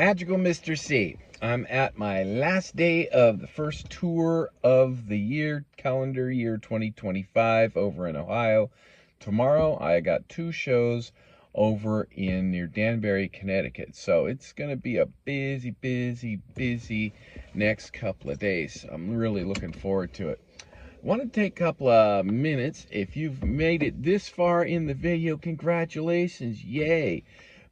Magical Mr. C. I'm at my last day of the first tour of the year, calendar year 2025 over in Ohio. Tomorrow I got 2 shows over in near Danbury, Connecticut. So it's going to be a busy next couple of days. I'm really looking forward to it. I want to take a couple of minutes. If you've made it this far in the video, congratulations, yay.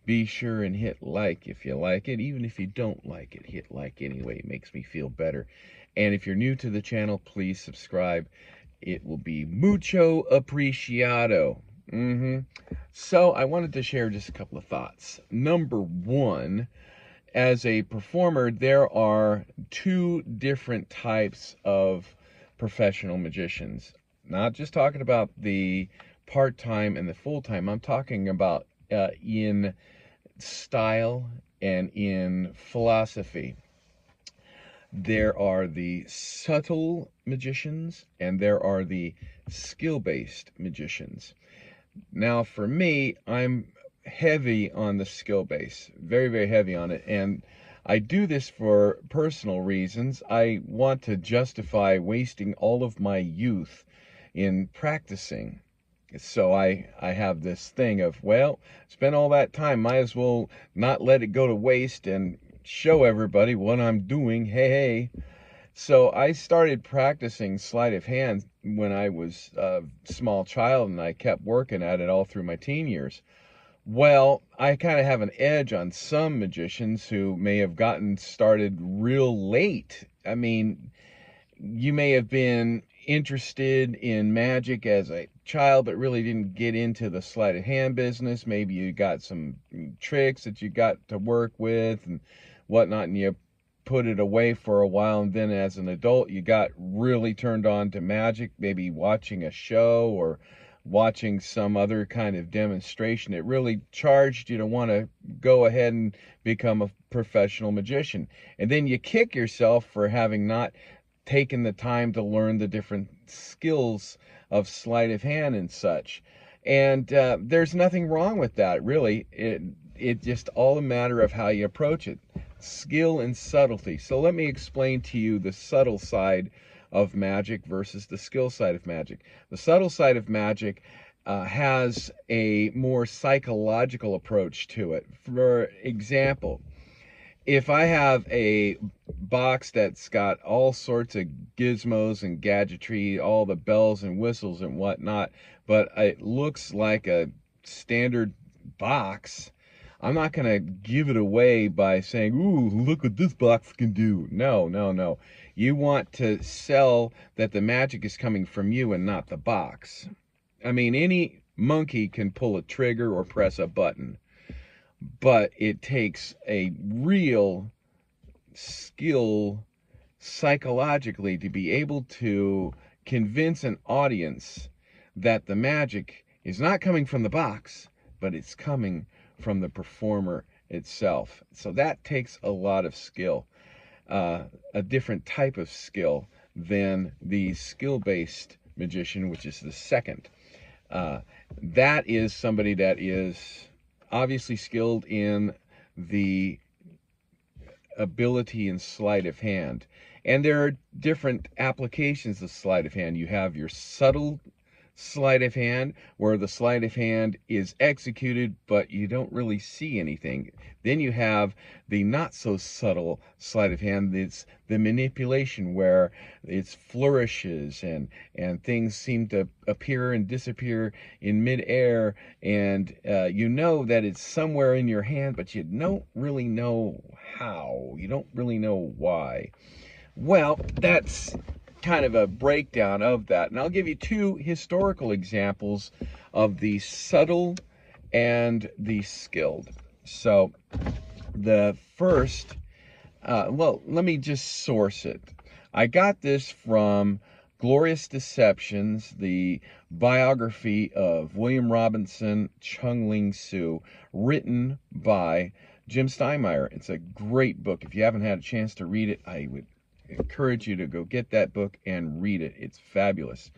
Be sure and hit like if you like it. Even if you don't like it, hit like anyway. It makes me feel better. And if you're new to the channel, please subscribe. It will be mucho apreciado. So I wanted to share just a couple of thoughts. Number one, as a performer, there are 2 different types of professional magicians. Not just talking about the part-time and the full-time. I'm talking about in style and in philosophy. There are the subtle magicians and there are the skill-based magicians. Now for me, I'm heavy on the skill base, very heavy on it, and I do this for personal reasons. I want to justify wasting all of my youth in practicing. So I have this thing of, well, spend all that time, might as well not let it go to waste and show everybody what I'm doing. Hey. So I started practicing sleight of hand when I was a small child, and I kept working at it all through my teen years. Well, I kind of have an edge on some magicians who may have gotten started real late. I mean, you may have been interested in magic as a child but really didn't get into the sleight of hand business. Maybe you got some tricks that you got to work with and whatnot, and you put it away for a while, and then as an adult you got really turned on to magic, maybe watching a show or watching some other kind of demonstration. It really charged you to want to go ahead and become a professional magician, and then you kick yourself for having not taken the time to learn the different skills of sleight of hand and such. And there's nothing wrong with that, really. It just all a matter of how you approach it. Skill and subtlety. So let me explain to you the subtle side of magic versus the skill side of magic. The subtle side of magic has a more psychological approach to it. For example, if I have a box that's got all sorts of gizmos and gadgetry, all the bells and whistles and whatnot, but it looks like a standard box, I'm not going to give it away by saying, ooh, look what this box can do. No. You want to sell that the magic is coming from you and not the box. I mean, any monkey can pull a trigger or press a button, but it takes a real skill psychologically to be able to convince an audience that the magic is not coming from the box, but it's coming from the performer itself. So that takes a lot of skill, a different type of skill than the skill-based magician, which is the second. That is somebody that is obviously skilled in the ability and sleight of hand. And there are different applications of sleight of hand. You have your subtle sleight of hand, where the sleight of hand is executed but you don't really see anything. Then you have the not so subtle sleight of hand. It's the manipulation, where it's flourishes and things seem to appear and disappear in midair, and you know that it's somewhere in your hand, but you don't really know how. You don't really know why. Well, that's kind of a breakdown of that, and I'll give you 2 historical examples of the subtle and the skilled. So the first, well, let me just source it. I got this from Glorious Deceptions, the biography of William Robinson Chung-Ling Soo, written by Jim Steinmeier. It's a great book. If you haven't had a chance to read it, I would encourage you to go get that book and read it. It's fabulous.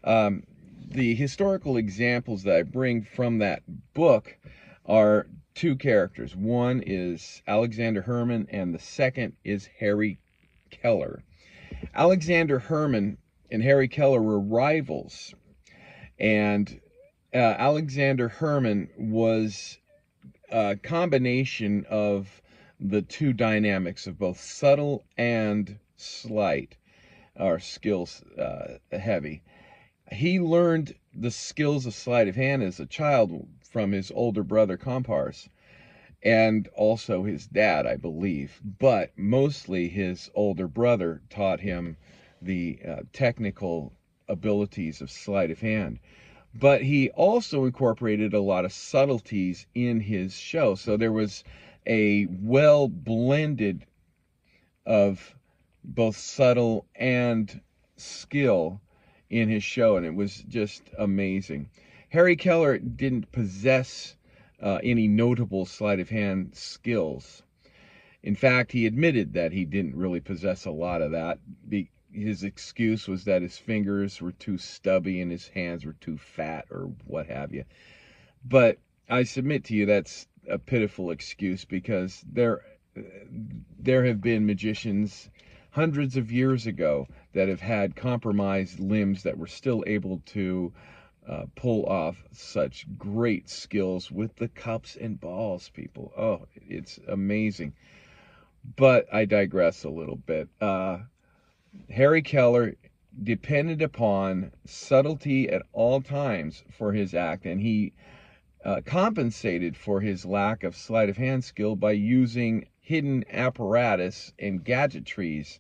The historical examples that I bring from that book are two characters. One is Alexander Herman, and the second is Harry Keller. Alexander Herman and Harry Keller were rivals, and Alexander Herman was a combination of the two dynamics of both subtle and sleight, or skills heavy. He learned the skills of sleight of hand as a child from his older brother Compars, and also his dad, I believe, but mostly his older brother taught him the technical abilities of sleight of hand. But he also incorporated a lot of subtleties in his show, so there was a well blended of both subtle and skill in his show, and it was just amazing. Harry Keller didn't possess any notable sleight of hand skills. In fact, he admitted that he didn't really possess a lot of that. His excuse was that his fingers were too stubby and his hands were too fat, or what have you. But I submit to you that's a pitiful excuse, because there have been magicians hundreds of years ago that have had compromised limbs that were still able to pull off such great skills with the cups and balls, people. Oh, it's amazing. But I digress a little bit. Harry Keller depended upon subtlety at all times for his act, and he compensated for his lack of sleight of hand skill by using hidden apparatus and gadgetries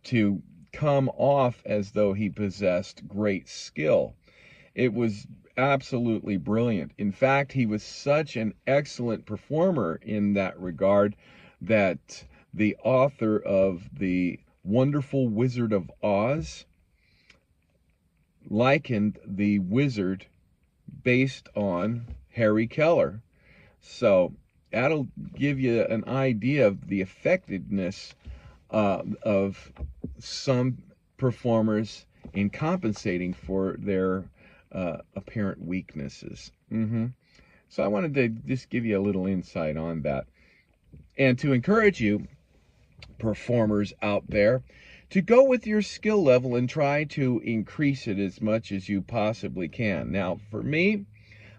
to come off as though he possessed great skill. It was absolutely brilliant. In fact, he was such an excellent performer in that regard that the author of The Wonderful Wizard of Oz likened the wizard based on Harry Keller. So that'll give you an idea of the effectiveness of some performers in compensating for their apparent weaknesses. So I wanted to just give you a little insight on that, and to encourage you, performers out there, to go with your skill level and try to increase it as much as you possibly can. Now, for me,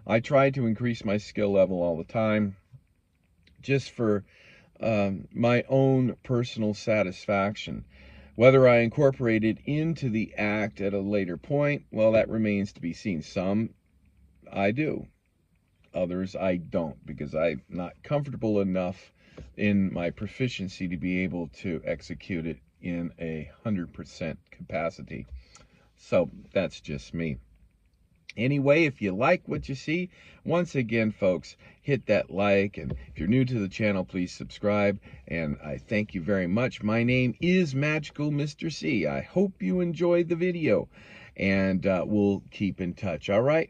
I try to increase my skill level all the time, just for my own personal satisfaction. Whether I incorporate it into the act at a later point, well, that remains to be seen. Some I do, others I don't, because I'm not comfortable enough in my proficiency to be able to execute it in 100% capacity. So that's just me. Anyway, if you like what you see, once again, folks, hit that like, and if you're new to the channel, please subscribe, and I thank you very much. My name is Magical Mr. C. I hope you enjoyed the video, and we'll keep in touch, all right?